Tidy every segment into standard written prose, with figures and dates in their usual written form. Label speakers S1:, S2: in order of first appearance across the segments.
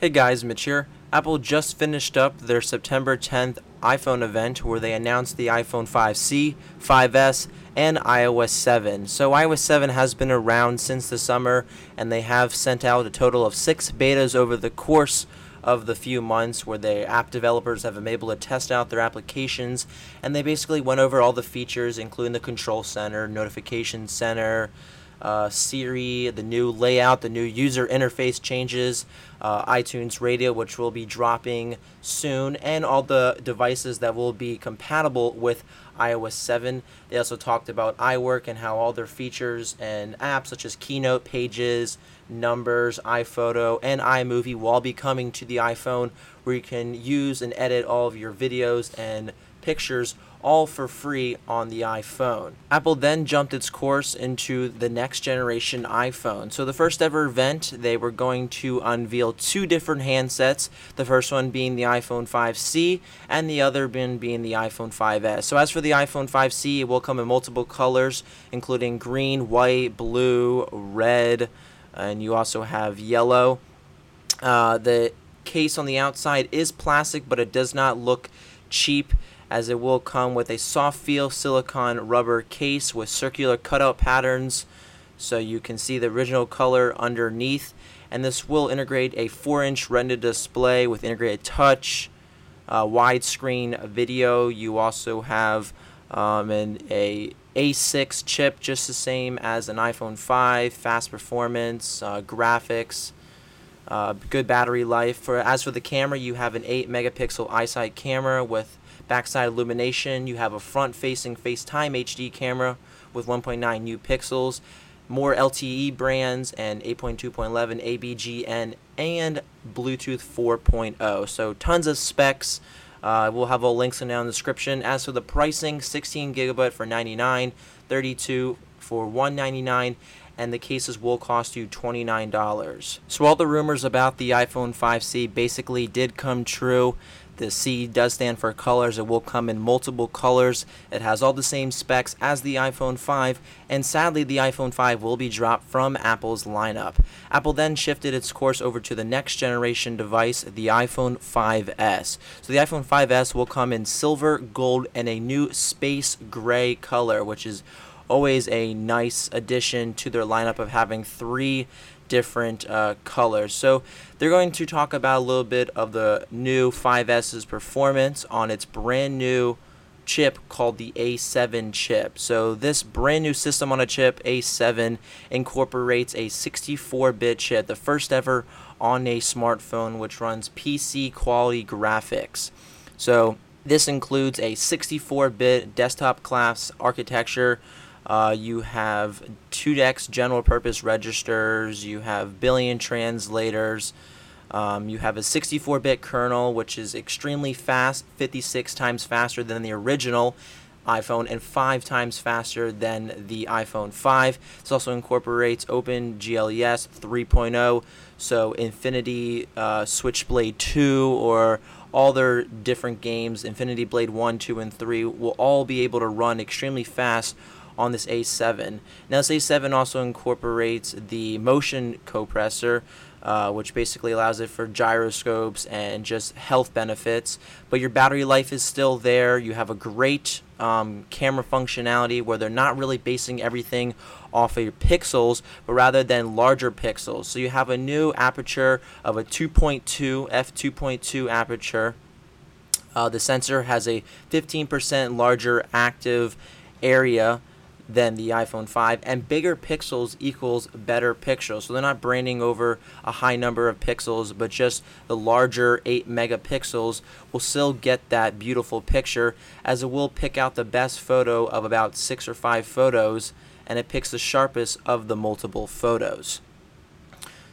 S1: Hey guys, Mitch here. Apple just finished up their September 10th iPhone event where they announced the iPhone 5C, 5S, and iOS 7. So iOS 7 has been around since the summer, and they have sent out a total of 6 betas over the course of the few months where their app developers have been able to test out their applications, and they basically went over all the features including the control center, notification center, Siri, the new layout, the new user interface changes, iTunes Radio, which will be dropping soon, and all the devices that will be compatible with iOS 7. They also talked about iWork and how all their features and apps such as Keynote, Pages, Numbers, iPhoto, and iMovie will all be coming to the iPhone, where you can use and edit all of your videos and pictures all for free on the iPhone. Apple then jumped its course into the next generation iPhone. So the first ever event, they were going to unveil two different handsets, the first one being the iPhone 5C and the other being the iPhone 5S. So as for the iPhone 5C, it will come in multiple colors, including green, white, blue, red, and you also have yellow. The case on the outside is plastic, but it does not look cheap, as it will come with a soft feel silicone rubber case with circular cutout patterns, so you can see the original color underneath. And this will integrate a 4-inch Retina display with integrated touch, widescreen video. You also have an A6 chip, just the same as an iPhone 5, fast performance, graphics, good battery life. As for the camera, you have an 8 megapixel iSight camera with backside illumination. You have a front-facing FaceTime HD camera with 1.9 new pixels, more LTE brands, and 8.2.11 ABGN and Bluetooth 4.0. So tons of specs. We'll have all links down in the description. As for the pricing, 16 gigabyte for $99, 32 for $199, and the cases will cost you $29. So all the rumors about the iPhone 5C basically did come true. The C does stand for colors. It will come in multiple colors. It has all the same specs as the iPhone 5, and sadly the iPhone 5 will be dropped from Apple's lineup. Apple then shifted its course over to the next generation device, the iPhone 5S. So the iPhone 5S will come in silver, gold, and a new space gray color, which is always a nice addition to their lineup of having three different colors. So they're going to talk about a little bit of the new 5S's performance on its brand new chip called the A7 chip. So this brand new system on a chip, A7, incorporates a 64-bit chip, the first ever on a smartphone, which runs PC quality graphics. So this includes a 64-bit desktop class architecture. You have 2x general purpose registers, you have billion translators, you have a 64-bit kernel, which is extremely fast, 56 times faster than the original iPhone and 5 times faster than the iPhone 5. This also incorporates OpenGLES 3.0, so Infinity Switchblade 2 or all their different games, Infinity Blade 1, 2, and 3, will all be able to run extremely fast on this A7. Now this A7 also incorporates the motion compressor, which basically allows it for gyroscopes and just health benefits, but your battery life is still there. You have a great camera functionality where they're not really basing everything off of your pixels, but rather than larger pixels. So you have a new aperture of a 2.2 f2.2 aperture. The sensor has a 15% larger active area than the iPhone 5, and bigger pixels equals better pixels. So they're not branding over a high number of pixels, but just the larger 8 megapixels will still get that beautiful picture, as it will pick out the best photo of about 6 or 5 photos, and it picks the sharpest of the multiple photos.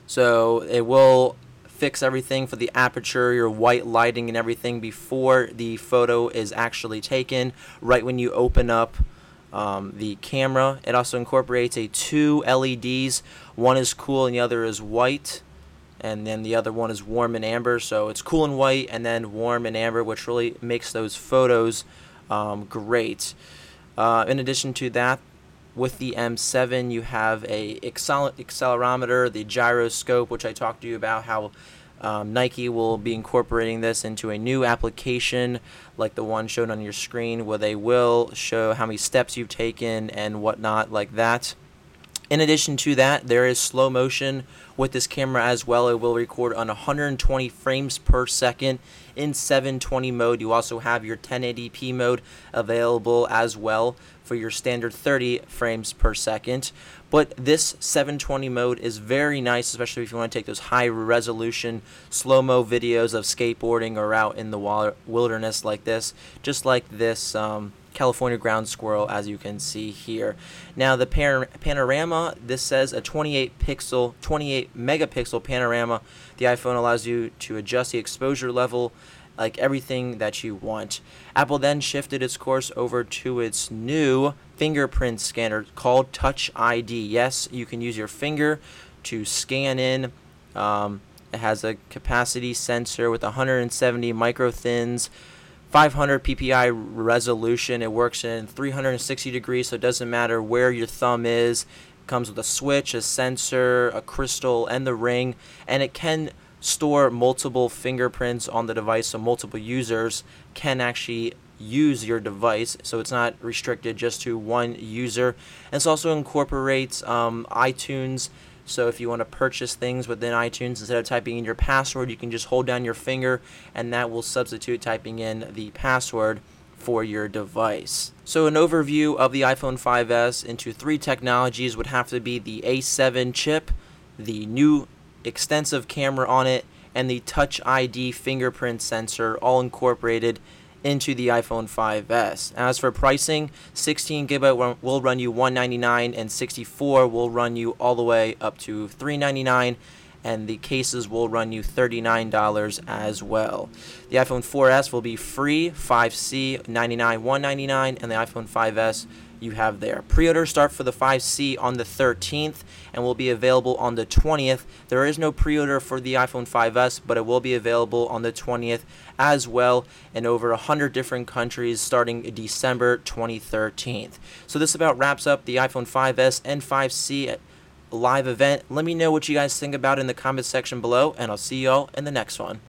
S1: So it will fix everything for the aperture, your white lighting and everything before the photo is actually taken, right when you open up the camera. It also incorporates two LEDs. One is cool and the other is white, and then the other one is warm and amber. So it's cool and white and then warm and amber, which really makes those photos great. In addition to that, with the M7 you have a accelerometer, the gyroscope, which I talked to you about how Nike will be incorporating this into a new application like the one shown on your screen, where they will show how many steps you've taken and whatnot like that. In addition to that, there is slow motion with this camera as well. It will record on 120 frames per second in 720 mode. You also have your 1080p mode available as well for your standard 30 frames per second. But this 720 mode is very nice, especially if you want to take those high resolution slow-mo videos of skateboarding or out in the wilderness like this, just like this California ground squirrel, as you can see here. Now the panorama, this says a 28 megapixel panorama. The iPhone allows you to adjust the exposure level, like everything that you want. Apple then shifted its course over to its new fingerprint scanner called Touch ID. Yes, you can use your finger to scan in. It has a capacity sensor with 170 microthins, 500 ppi resolution. It works in 360 degrees, so it doesn't matter where your thumb is. It comes with a switch, a sensor, a crystal, and the ring, and it can store multiple fingerprints on the device, so multiple users can actually use your device, so it's not restricted just to one user. And this also incorporates iTunes, so if you want to purchase things within iTunes, instead of typing in your password, you can just hold down your finger and that will substitute typing in the password for your device. So an overview of the iPhone 5S into 3 technologies would have to be the A7 chip, the new extensive camera on it, and the Touch ID fingerprint sensor, all incorporated into the iPhone 5S. As for pricing, 16 GB will run you $199, and 64 will run you all the way up to $399, and the cases will run you $39 as well. The iPhone 4S will be free, 5C $99, $199, and the iPhone 5S you have there. Pre-orders start for the 5C on the 13th and will be available on the 20th. There is no pre-order for the iPhone 5S, but it will be available on the 20th as well in over 100 different countries starting December 2013. So this about wraps up the iPhone 5S and 5C live event. Let me know what you guys think about in the comment section below, and I'll see y'all in the next one.